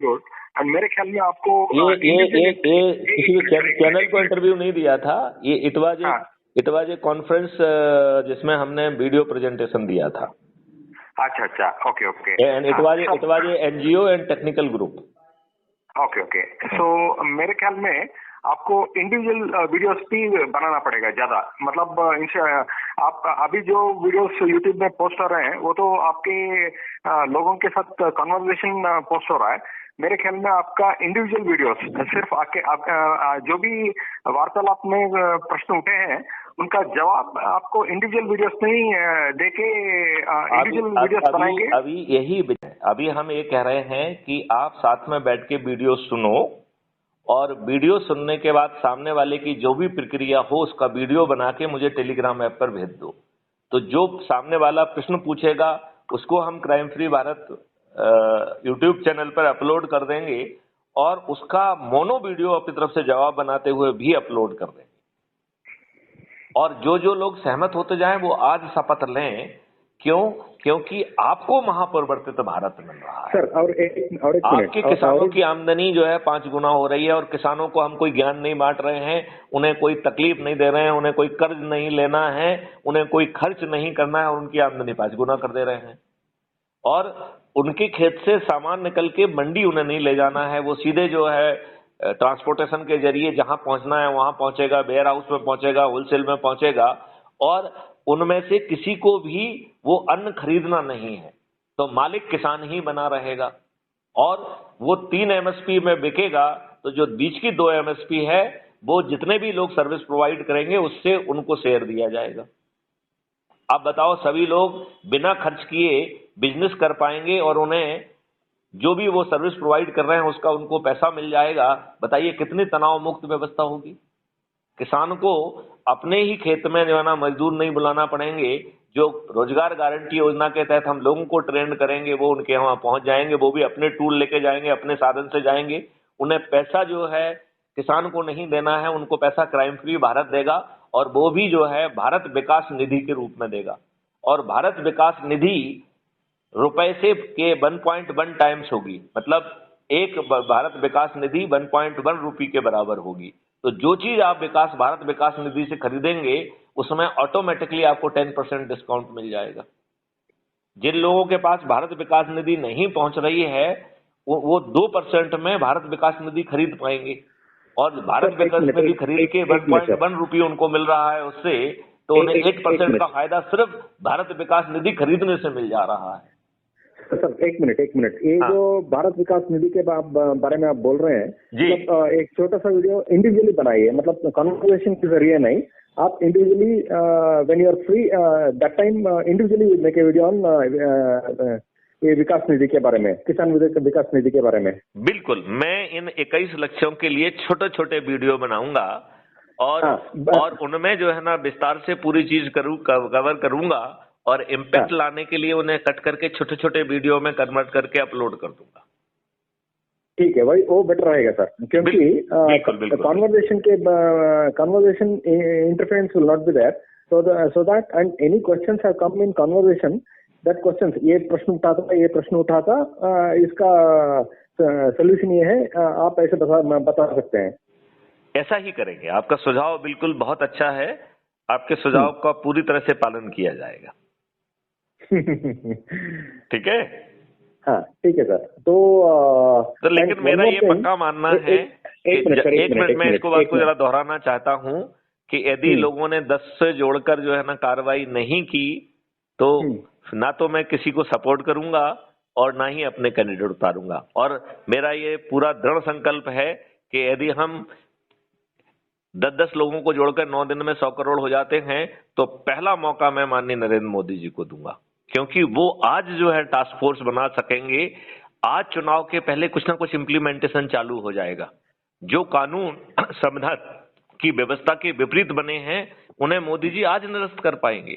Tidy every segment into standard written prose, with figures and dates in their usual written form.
Good. And मेरे ख्याल में आपको ये किसी चैनल को इंटरव्यू नहीं दिया था, ये इट वाज ए कॉन्फ्रेंस जिसमें हमने वीडियो प्रेजेंटेशन दिया था। अच्छा, okay. And it was a NGO and technical group. Okay. So मेरे ख्याल में आपको इंडिविजुअल वीडियोस भी बनाना पड़ेगा ज्यादा, मतलब इनसे आप अभी जो वीडियोस यूट्यूब में पोस्ट हो रहे हैं वो तो आपके लोगों के साथ कन्वर्सेशन पोस्ट हो रहा है। मेरे ख्याल में आपका इंडिविजुअल वीडियोस सिर्फ आप जो भी वार्तालाप में प्रश्न उठे हैं उनका जवाब आपको इंडिविजुअल वीडियोस नहीं देके इंडिविजुअल वीडियोस बनाएंगे। अभी हम ये कह रहे हैं कि आप साथ में बैठ के वीडियो सुनो और वीडियो सुनने के बाद सामने वाले की जो भी प्रक्रिया हो उसका वीडियो बना के मुझे टेलीग्राम ऐप पर भेज दो। तो जो सामने वाला प्रश्न पूछेगा उसको हम crime free Bharat YouTube channel पर अपलोड कर देंगे और उसका मोनो वीडियो अपनी तरफ से जवाब बनाते हुए भी अपलोड कर देंगे। और जो लोग सहमत होते जाएं वो आज शपथ लें। क्योंकि आपको महापरिवर्तित भारत मिल रहा है सर। और एक आपके किसानों की आमदनी जो है 5 गुना हो रही है और किसानों को हम कोई ज्ञान नहीं बांट रहे हैं, उन्हें कोई तकलीफ नहीं दे रहे हैं, उन्हें कोई कर्ज नहीं लेना है, उन्हें कोई खर्च नहीं करना है और उनकी आमदनी 5 गुना कर दे रहे हैं। और उनके खेत से सामान निकल के मंडी उन्हें नहीं ले जाना है, वो सीधे जो है ट्रांसपोर्टेशन के जरिए जहां पहुंचना है वहां पहुंचेगा, वेयर हाउस में पहुंचेगा, होलसेल में पहुंचेगा और उनमें से किसी को भी वो अन्न खरीदना नहीं है। तो मालिक किसान ही बना रहेगा और वो 3 MSP में बिकेगा। तो जो बीच की 2 MSP है वो जितने भी लोग सर्विस प्रोवाइड करेंगे उससे उनको शेयर दिया जाएगा। अब बताओ सभी लोग बिना खर्च किए बिजनेस कर पाएंगे और उन्हें जो भी वो सर्विस प्रोवाइड कर रहे हैं उसका उनको पैसा मिल जाएगा। बताइए कितनी तनाव मुक्त व्यवस्था होगी। किसान को अपने ही खेत में जो है ना मजदूर नहीं बुलाना पड़ेंगे। जो रोजगार गारंटी योजना के तहत हम लोगों को ट्रेंड करेंगे वो उनके वहां पहुंच जाएंगे, वो भी अपने टूल लेके जाएंगे, अपने साधन से जाएंगे। उन्हें पैसा जो है किसान को नहीं देना है, उनको पैसा क्राइम फ्री भारत देगा और वो भी जो है भारत विकास निधि के रूप में देगा। और भारत विकास निधि रुपए से के 1.1 टाइम्स होगी, मतलब एक भारत विकास निधि 1.1 रुपये के बराबर होगी। तो जो चीज आप भारत विकास निधि से खरीदेंगे उसमें ऑटोमेटिकली आपको 10% डिस्काउंट मिल जाएगा। जिन लोगों के पास भारत विकास निधि नहीं पहुंच रही है वो 2% में भारत विकास निधि खरीद पाएंगे और भारत विकास निधि खरीद के 1.1 रुपये उनको मिल रहा है उससे, तो उन्हें 8% का फायदा सिर्फ भारत विकास निधि खरीदने से मिल जा रहा है। सर एक मिनट, ये जो भारत विकास निधि के बारे में आप बोल रहे हैं, मतलब एक छोटा सा वीडियो इंडिविजुअली बनाइए, मतलब कन्वर्सेशन के जरिए नहीं, आप individually when you are free that time individually make a video on ये विकास निधि के बारे में, किसान विकास निधि के बारे में। बिल्कुल, मैं इन 21 लक्ष्यों के लिए छोटे छोटे वीडियो बनाऊंगा और उनमें जो है ना विस्तार से पूरी चीज कवर करूंगा और इम्पैक्ट लाने के लिए उन्हें कट करके छोटे छोटे वीडियो में कन्वर्ट करके अपलोड कर दूंगा। ठीक है, वही वो बेटर रहेगा सर, क्योंकि conversation interference will not be there, so that and any questions have come in conversation, that questions ये प्रश्न उठाता इसका सोल्यूशन ये है, आप ऐसे बता सकते हैं। ऐसा ही करेंगे। आपका सुझाव बिल्कुल बहुत अच्छा है, आपके सुझाव का पूरी तरह से पालन किया जाएगा। ठीक है? हाँ ठीक है सर। तो लेकिन मेरा ये पक्का मानना है, एक मिनट मैं इसको बात को जरा दोहराना चाहता हूँ कि यदि लोगों ने 10 से जोड़कर जो है ना कार्रवाई नहीं की तो ना तो मैं किसी को सपोर्ट करूंगा और ना ही अपने कैंडिडेट उतारूंगा। और मेरा ये पूरा दृढ़ संकल्प है कि यदि हम 10-10 लोगों को जोड़कर 9 दिन में 100 करोड़ हो जाते हैं तो पहला मौका मैं माननीय नरेंद्र मोदी जी को दूंगा, क्योंकि वो आज जो है टास्क फोर्स बना सकेंगे। आज चुनाव के पहले कुछ ना कुछ इम्प्लीमेंटेशन चालू हो जाएगा। जो कानून संविधान की व्यवस्था के विपरीत बने हैं उन्हें मोदी जी आज निरस्त कर पाएंगे।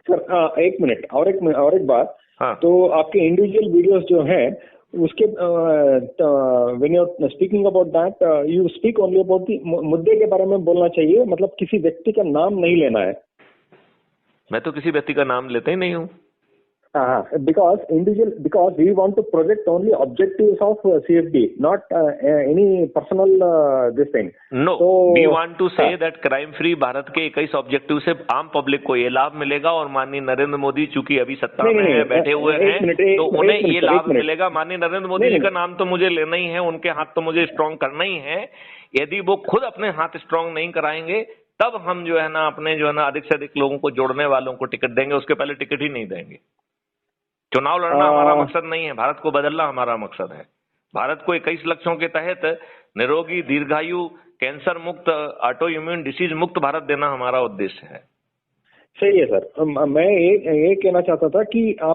सर एक मिनट और एक बात। हाँ। तो आपके इंडिविजुअल वीडियोस जो हैं उसके when you are speaking about that you speak only about the मुद्दे के बारे में बोलना चाहिए, मतलब किसी व्यक्ति का नाम नहीं लेना है। मैं तो किसी व्यक्ति का नाम लेता ही नहीं हूँ। because we want to project only objectives of CFD, not any personal this thing. No, we want to say that crime free Bharat के 21 ऑब्जेक्टिव से आम पब्लिक को ये लाभ मिलेगा, और माननीय नरेंद्र मोदी चूंकि अभी सत्ता में है, बैठे हुए हैं, तो उन्हें ये लाभ मिलेगा। माननीय नरेंद्र मोदी जी का नाम तो मुझे लेना ही है, उनके हाथ तो मुझे स्ट्रांग करना ही है। यदि वो खुद अपने हाथ स्ट्रांग नहीं कराएंगे, तब हम जो है ना अपने जो है ना अधिक से अधिक लोगों को जोड़ने वालों को टिकट देंगे, उसके पहले टिकट ही नहीं देंगे। चुनाव लड़ना हमारा मकसद नहीं है, भारत को बदलना हमारा मकसद है। भारत को 21 लक्ष्यों के तहत निरोगी, दीर्घायु, कैंसर मुक्त, ऑटो इम्यून डिसीज मुक्त भारत देना हमारा उद्देश्य है। सही है सर। मैं ये कहना चाहता था कि आप